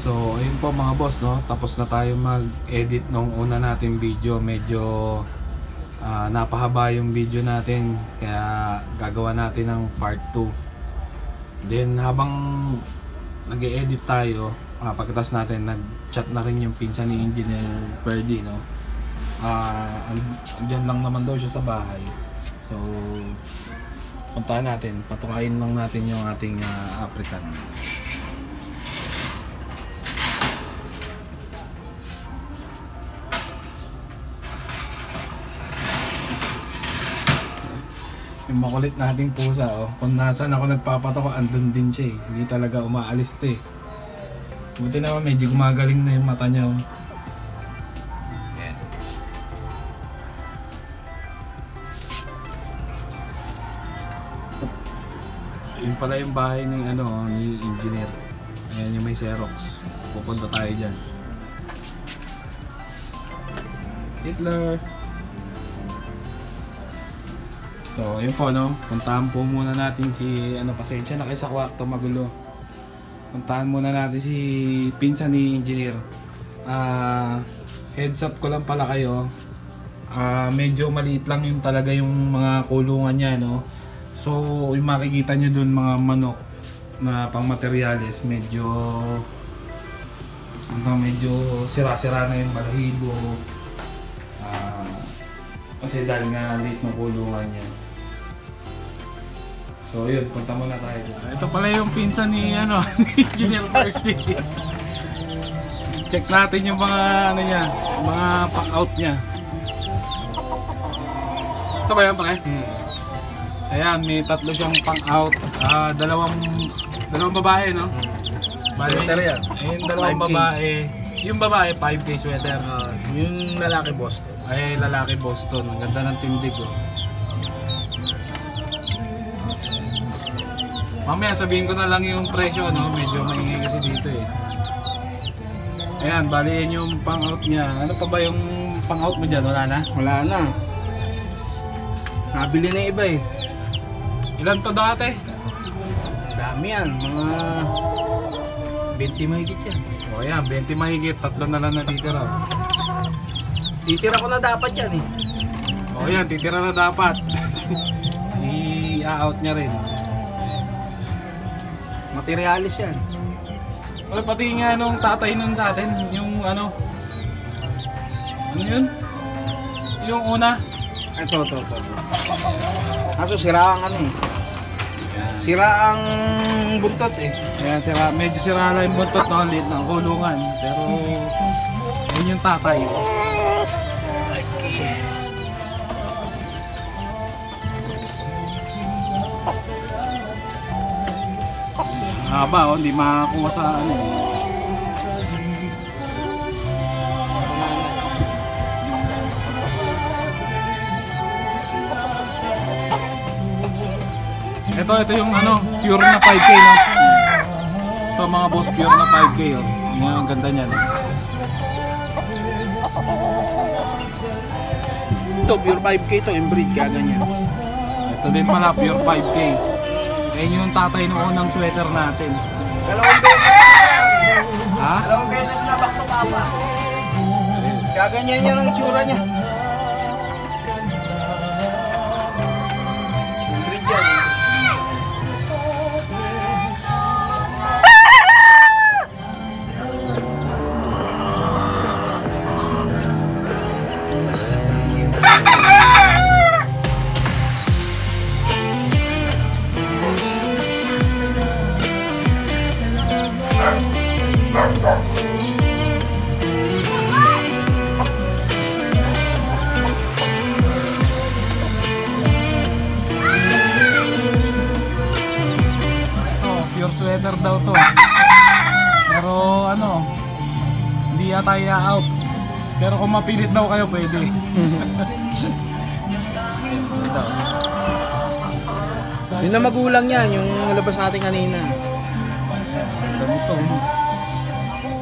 So ayun po mga boss, no? Tapos na tayo mag-edit nung una natin video. Medyo napahaba yung video natin, kaya gagawa natin ng part 2. Then habang nag-e-edit tayo, pagkatapos natin nag-chat na rin yung pinsan ni Engineer Ferdy, no? Andyan lang naman daw siya sa bahay. So puntahan natin, patukayin lang natin yung ating African. Yung makulit nating pusa, oh. Kung nasaan ako nagpapatok, andun din siya, eh. Hindi talaga umaalis to, eh. Buti naman medyo gumagaling na yung mata niya, oh. Yeah. Yun pala yung bahay ng ni engineer. Ayan yung may Xerox. Pupunta tayo dyan. Hitler! So ayun po, no, puntahan po muna natin si pasensya na kayo sa kwarto, magulo. Puntahan muna natin si pinsan ni engineer. Heads up ko lang pala kayo, medyo maliit lang yung talaga yung mga kulungan niya, no. So yung makikita nyo dun mga manok na pang materyales, medyo sira-sira na yung balahibo, kasi dahil nga late na kulungan niya. So yun, punta muna tayo. Ito pala yung pinsan ni ni Engineer Ferdy. Check natin yung mga niya, mga pack-out niya. Ito ba yan, pare? Ayan, may tatlo siyang pack-out. Dalawang babae, no? Sweater yan. Ayun, dalawang babae. Yung babae, 5K sweater. Yung lalaki Boston. Ay, lalaki Boston. Ang ganda ng tindig, oh. Mamaya sabihin ko na lang yung presyo, no? Medyo maingay kasi dito, eh. Ayan, bali yan yung pang-out niya. Ano pa ba yung pang-out mo dyan? Wala na? Wala na. Nabili na iba, eh. Ilan to dati? Dami yan. Mga 20 mahigit yan. O ayan, 20 mahigit. Tatlo na lang natitira. Titira ko na dapat yan, eh. O ayan, titira na dapat. I-out niya rin. Materialis yan. Wala, pati nga nung tatay nun sa atin, yung ano yun? Yung una. Ito. Kaso sira ang sira ang buntot, eh. Ayan, medyo sira lang yung buntot, no? Liit ng kulungan. Pero yun yung tatay. Haba, hindi makakuha sa Ito yung pure na 5K, no? Ito mga boss, pure na 5K, oh. Yan, ang ganda niyan. Ito, pure 5K to, inbreed, kaya ganyan. Ito din pala, pure 5K. Ayun yung tatay ng unang sweater natin. Dalawang beses na. Ha? Dalawang beses na back to papa. Kaya ganyan yan ang itsura niya. Inbreed yan. Pure sweater daw to. Pero hindi yata i-out. Pero kung mapilit daw kayo, pwede. Yun na magulang yan, yung nalabas natin kanina. Ganito.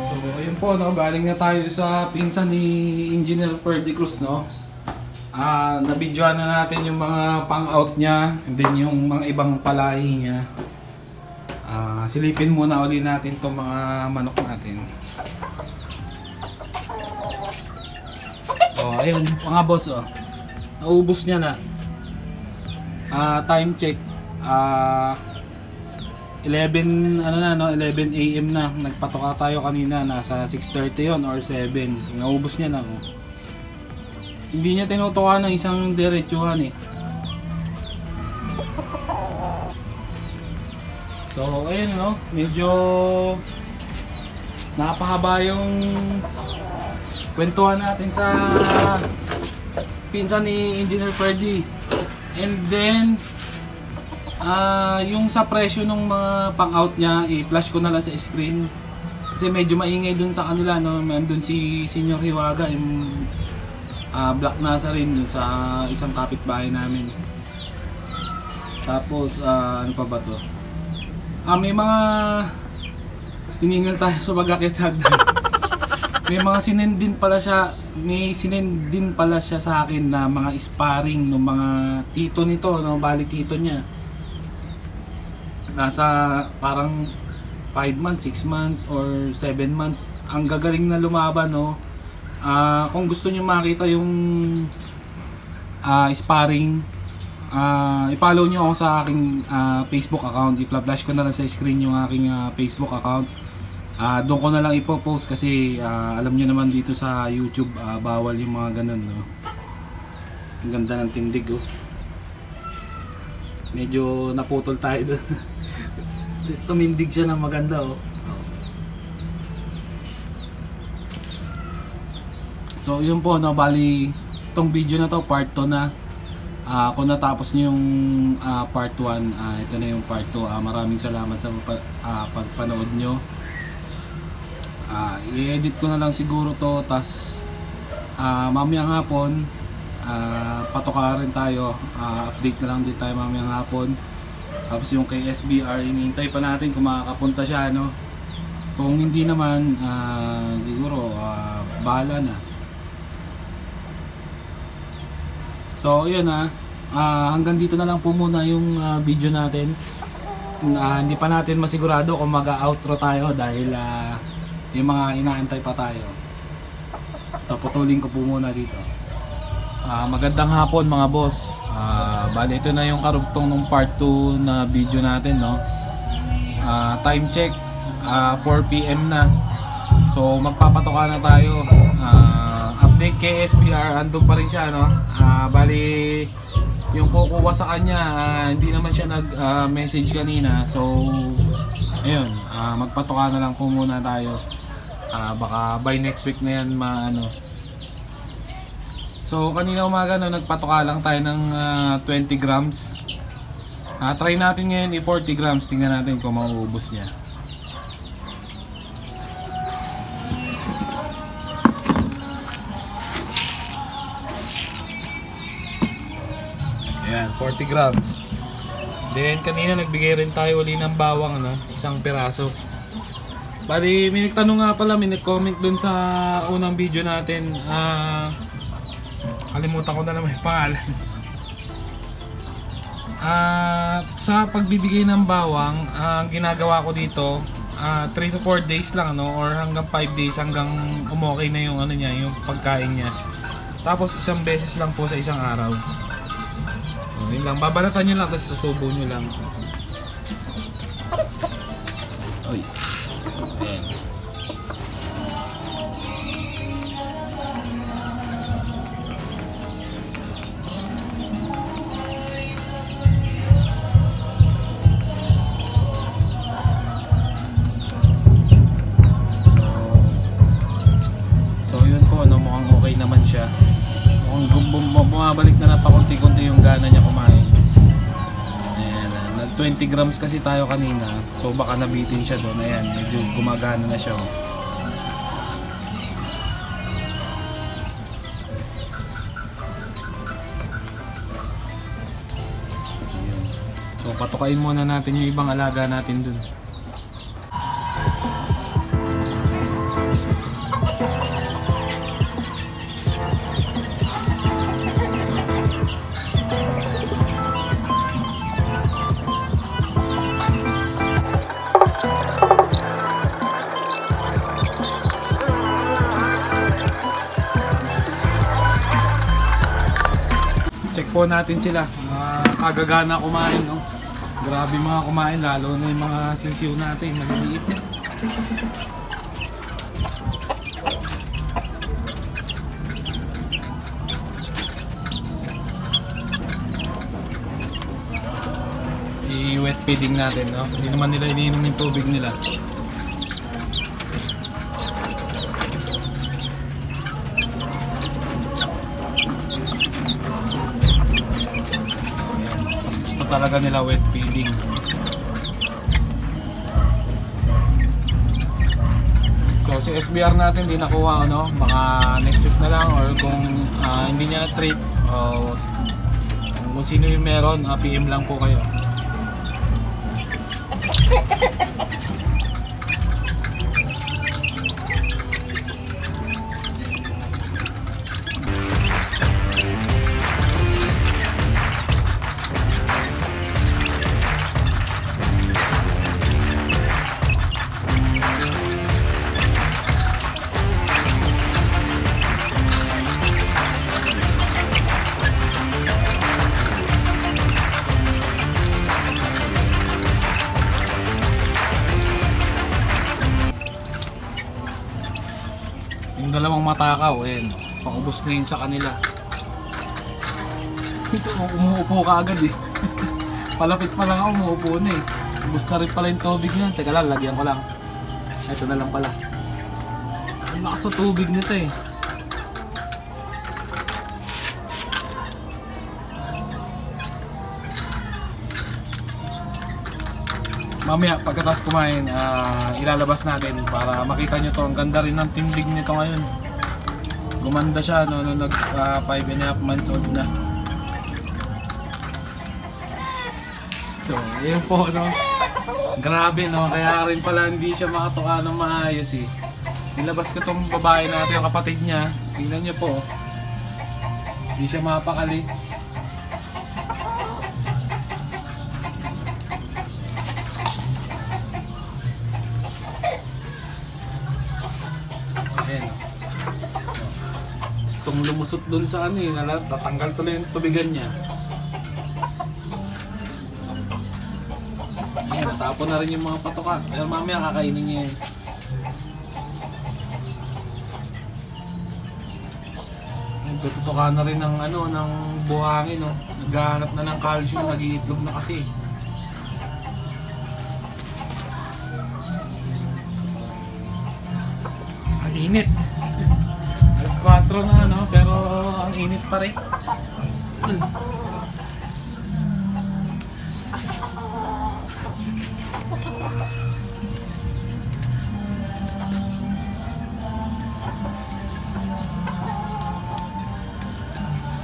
So ayun po, no, galing na tayo sa pinsan ni Engineer Ferdy Cruz, no. Nabidyoan na natin yung mga pang-out niya, and then yung mga ibang palahi niya. Silipin muna uli natin itong mga manok natin. Oh, ayun mga boss, oh. Naubos niya na. Time check. 11 ano na, no, 11 AM na. Nagpatoka tayo kanina, nasa 6:30 yon or 7. Naubos niya na, oh. Hindi niya tinutukan ng isang diretsuhan eh. So ayun, no, medyo napahaba yung kwentuhan natin sa pinsan ni Engineer Freddy. And then yung sa presyo ng mga pang-out niya, i-flash ko na lang sa screen kasi medyo maingay dun sa kanila, no. Nandun si Senior Hiwaga, yung Black Nasa rin dun sa isang kapitbahay namin. Tapos ano pa ba to? May mga hiningal tayo sa pag-akit sa hagdan. May mga sinendin pala siya, may sinendin pala siya sa akin na mga sparring ng mga tito nito, no, bali tito niya. Nasa parang 5 months, 6 months or 7 months. Ang gagaling na lumaban, no. Kung gusto niyo makita yung sparring, i-follow niyo ako sa aking Facebook account. I-flash ko na lang sa screen yung aking Facebook account. Doon ko na lang ipo-post kasi alam niyo naman dito sa YouTube bawal yung mga ganun, no. Ang ganda ng tindig, oh. Medyo naputol tayo doon. Tumindig siya ng maganda, oh. So yun po, no, bali itong video na to part 2 na. Kung natapos niyo yung part 1, ito na yung part 2. Maraming salamat sa pagpanood nyo. I-edit ko na lang siguro to, tas mamayang hapon patoka rin tayo, update na lang din tayo mamayang hapon. Tapos yung kay SBR, inihintay pa natin kung makakapunta siya, no. Kung hindi naman, siguro bahala na. So yun, hanggang dito na lang po muna yung video natin. Hindi pa natin masigurado kung mag-outro tayo dahil yung mga inaantay pa tayo. So putulin ko po muna dito. Magandang hapon mga boss. Bali ito na yung karugtong ng part 2 na video natin, no. Time check 4 PM na. So magpapatoka na tayo. Update kay SBR, andun pa rin siya, no. Bali yung kukuha sa kanya, hindi naman siya nag-message kanina. So ayun, magpatoka na lang po muna tayo. Baka by next week na yan maano. So kanina umaga, no, nagpatoka lang tayo ng 20 grams. Try natin ngayon i-40 grams. Tingnan natin kung mauubos niya. Ayan, 40 grams. Then kanina nagbigay rin tayo uli ng bawang, no? Isang piraso. Bali, may nagtanong nga pala, may nag-comment dun sa unang video natin. Kalimutan ko na naman yung pangalan. Sa pagbibigay ng bawang, ang ginagawa ko dito, 3 to 4 days lang, no? Or hanggang 5 days hanggang umokay na yung ano niya, yung pagkain niya. Tapos isang beses lang po sa isang araw. Yun lang, babalatan nyo lang, tapos susubo nyo lang. Oy. Ayan. So yun po, no, mukhang okay naman siya. Bumabalik na pakunti-kunti yung gana niya kumain. Ayan, nag 20 grams kasi tayo kanina, so baka nabitin siya doon. Ayan, medyo gumagana na siya, oh. Ayan. So patukain muna natin yung ibang alaga natin doon. po natin sila. Agagana kumain, no? Grabe mga kumain, lalo na yung mga sisiw natin, maliliit. I-wet feeding natin, no? Hindi naman nila iniinom yung tubig nila. Talaga nila wet feeding. So si SBR natin di nakuha, no? Baka next week na lang, or kung hindi niya na-trip, kung sino yung meron, PM lang po kayo. Yung dalawang matakaw, paubos na yun sa kanila. Ito, umuupo ka agad eh. Palapit pa lang ako, umuupo na eh. Ubos na rin pala yung tubig niya. Teka lang, lagyan ko lang. Ito na lang pala. Ang lakas sa tubig nito eh. Mamaya pagkatapos kumain, ilalabas natin para makita nyo to. Ang ganda rin ng tindig nito ngayon. Gumanda siya no, nung nag 5.5 months old na. So ayun po, no. Grabe, no, kaya rin pala hindi siya makatuka ng maayos eh. Nilabas ko tong babae natin, yung kapatid niya. Tingnan nyo po, hindi siya mapakali. Gustong lumusot dun sa ano eh, tatanggal tuloy yung tubigan niya. Ayan, natapon na rin yung mga patoka. Pero mamaya kakainin niya yan. Tututukan na rin ng ano, ng buhangin, no. Naghahanap na ng calcium, nag-iitlog na kasi. Ang init. Alas 4 na, no, pero ang init pa rin.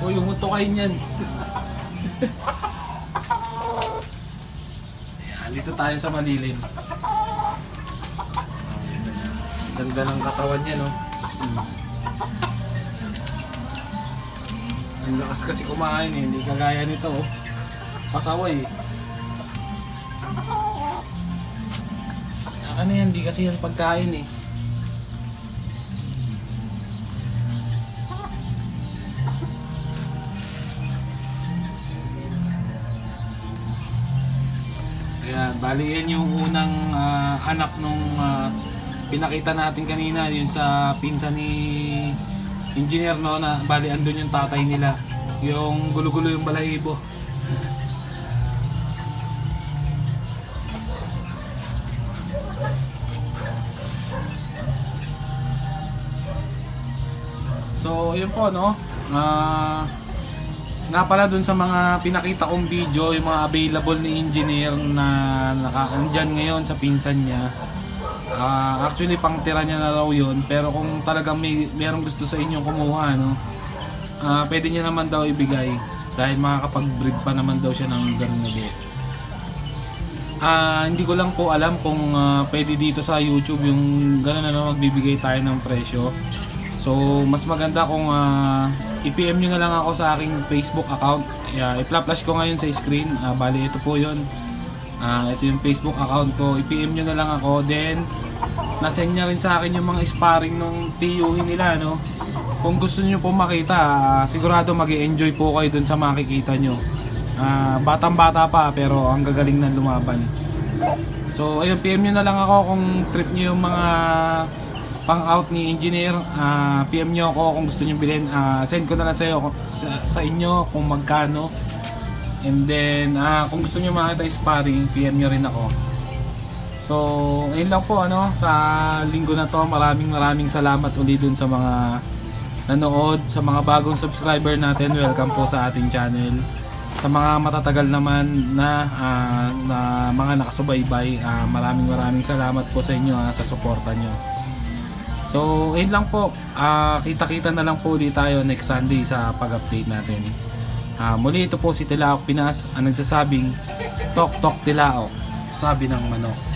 O, yung utukain niyan. Ayan, dito tayo sa malilim. Ganda ng katawan niya, no. Ang lakas kasi kumain eh, hindi kagaya nito, oh. Pasaway eh. Ano yan, hindi kasi yan pagkain eh. Ayan, bali yan yung unang anak nung pinakita natin kanina, yun sa pinsan ni engineer, no, na bali andun yung tatay nila, yung gulo-gulo yung balahibo. So yun po, no, nga pala dun sa mga pinakita kong video, yung mga available ni engineer na nandyan ngayon sa pinsan niya. Actually pang tira niya na raw yun, pero kung talagang merong gusto sa inyong kumuha, no, pwede niya naman daw ibigay dahil makakapag-breed pa naman daw siya ng ganun na buo. Hindi ko lang po alam kung pwede dito sa YouTube yung ganun, ano, magbibigay tayo ng presyo. So mas maganda kung i-PM nyo na lang ako sa aking Facebook account. I-flash ko ngayon sa screen. Bali ito po yun. Ito yung Facebook account ko. I-PM nyo na lang ako. Then nasend niya rin sa akin yung mga sparring nung tiyuhin nila, no? kung gusto nyo po makita, sigurado mag-i-enjoy po kayo dun sa makikita nyo. Batang-bata pa pero ang gagaling ng lumaban. So ayun, PM nyo na lang ako kung trip nyo yung mga pang-out ni Engineer. PM nyo ako kung gusto nyo bilhin. Send ko na lang sa inyo kung magkano. And then kung gusto nyo makita sparring, PM nyo rin ako. So ayun lang po, sa linggo na to. Maraming salamat ulit dun sa mga nanood, sa mga bagong subscriber natin. Welcome po sa ating channel. Sa mga matatagal naman na mga nakasubaybay, maraming salamat po sa inyo sa suporta nyo. So ayun lang po, kita-kita na lang po ulit tayo next Sunday sa pag-update natin. Muli ito po si Tilaok Pinas, ang nagsasabing Tok Tok Tilaok, sabi ng manok.